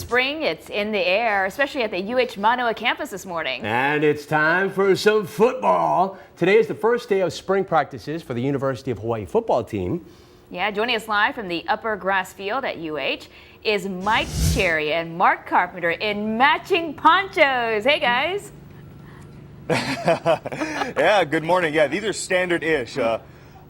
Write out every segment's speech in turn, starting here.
spring, it's in the air, especially at the Manoa campus this morning. And it's time for some football. Today is the first day of spring practices for the University of Hawaii football team. Yeah, joining us live from the upper grass field at is Mike Cherry and Mark Carpenter in matching ponchos. Hey, guys. Yeah, good morning. Yeah, these are standard-ish.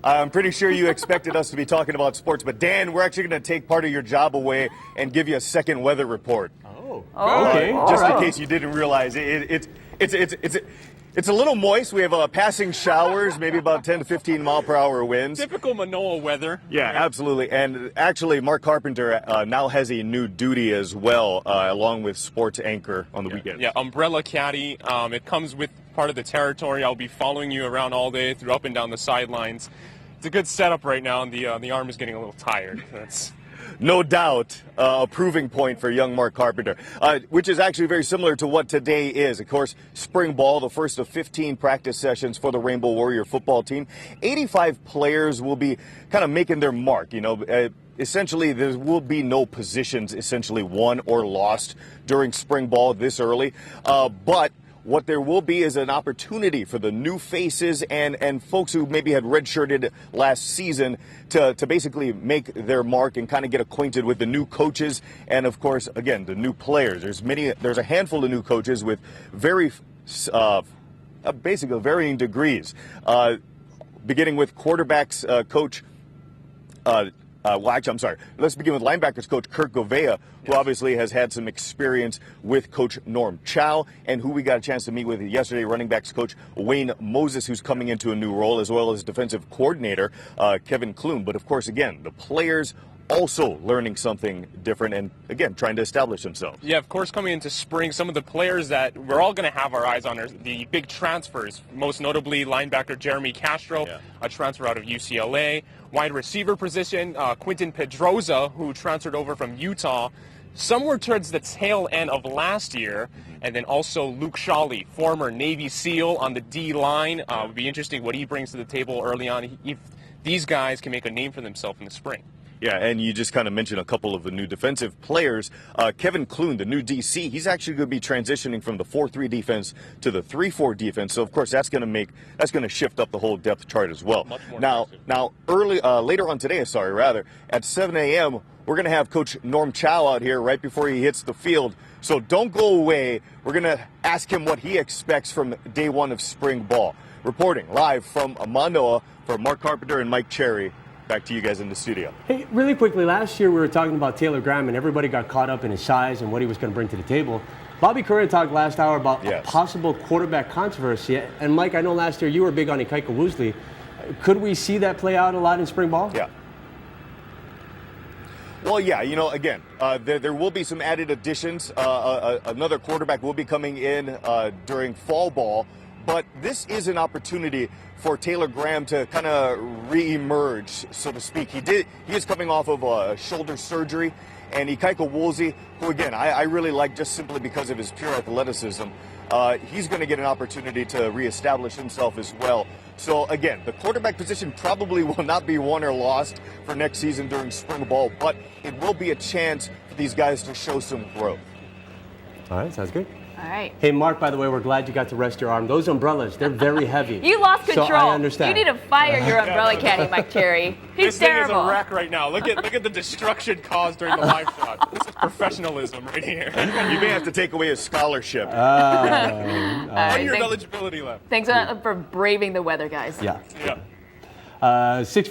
I'm pretty sure you expected us to be talking about sports, but Dan, we're actually going to take part of your job away and give you a second weather report. Oh, okay. Just in case you didn't realize, it's a little moist. We have passing showers, maybe about 10 to 15 mile per hour winds. Typical Manoa weather. Yeah, absolutely. And actually, Mark Carpenter now has a new duty as well, along with sports anchor on the weekends. Yeah, umbrella caddy. It comes with part of the territory. I'll be following you around all day, through up and down the sidelines. It's a good setup right now, and the arm is getting a little tired. That's no doubt a proving point for young Mark Carpenter, which is actually very similar to what today is. Of course, spring ball, the first of 15 practice sessions for the Rainbow Warrior football team. 85 players will be kind of making their mark, essentially, there will be no positions essentially won or lost during spring ball this early, but what there will be is an opportunity for the new faces and folks who maybe had redshirted last season to basically make their mark and kind of get acquainted with the new coaches and, of course, again, the new players. There's a handful of new coaches with basically varying degrees, beginning with quarterbacks coach. I'm sorry. Let's begin with linebackers coach Kirk Govea, who obviously has had some experience with Coach Norm Chow, and who we got a chance to meet with yesterday, running backs coach Wayne Moses, who's coming into a new role, as well as defensive coordinator Kevin Clune. But of course, again, the players also learning something different and, again, trying to establish themselves. Yeah, of course, coming into spring, some of the players that we're all going to have our eyes on are the big transfers, most notably linebacker Jeremy Castro, a transfer out of UCLA. Wide receiver position, Quinton Pedroza, who transferred over from Utah, somewhere towards the tail end of last year. And then also Luke Shawley, former Navy SEAL on the D-line. It would be interesting what he brings to the table early on, if these guys can make a name for themselves in the spring. Yeah, and you just kind of mentioned a couple of the new defensive players. Kevin Clune, the new DC, he's actually going to be transitioning from the 4-3 defense to the 3-4 defense. So of course that's going to shift up the whole depth chart as well. Now later on today, at 7 a.m. we're going to have Coach Norm Chow out here right before he hits the field. So don't go away. We're going to ask him what he expects from day one of spring ball. Reporting live from Manoa for Mark Carpenter and Mike Cherry. Back to you guys in the studio. Hey, really quickly, last year we were talking about Taylor Graham and everybody got caught up in his size and what he was going to bring to the table. Bobby Curran talked last hour about a possible quarterback controversy. And Mike, I know last year you were big on Ikaika Woosley. Could we see that play out a lot in spring ball? Yeah. Well, yeah, again, there will be some added additions. Another quarterback will be coming in during fall ball. But this is an opportunity for Taylor Graham to kind of re-emerge, so to speak. He is coming off of a shoulder surgery, and Ikaika Woosley, who again I really like just simply because of his pure athleticism, he's going to get an opportunity to reestablish himself as well. So again, the quarterback position probably will not be won or lost for next season during spring ball, but it will be a chance for these guys to show some growth. All right, sounds good. All right. Hey, Mark, by the way, we're glad you got to rest your arm. Those umbrellas, they're very heavy. You lost control. So I understand. You need to fire your umbrella caddy, Mike Cherry. He's this terrible. Thing is a wreck right now. Look at the destruction caused during the live shot. This is professionalism right here. You may have to take away his scholarship. What year of eligibility left? Thanks for braving the weather, guys. Yeah. 6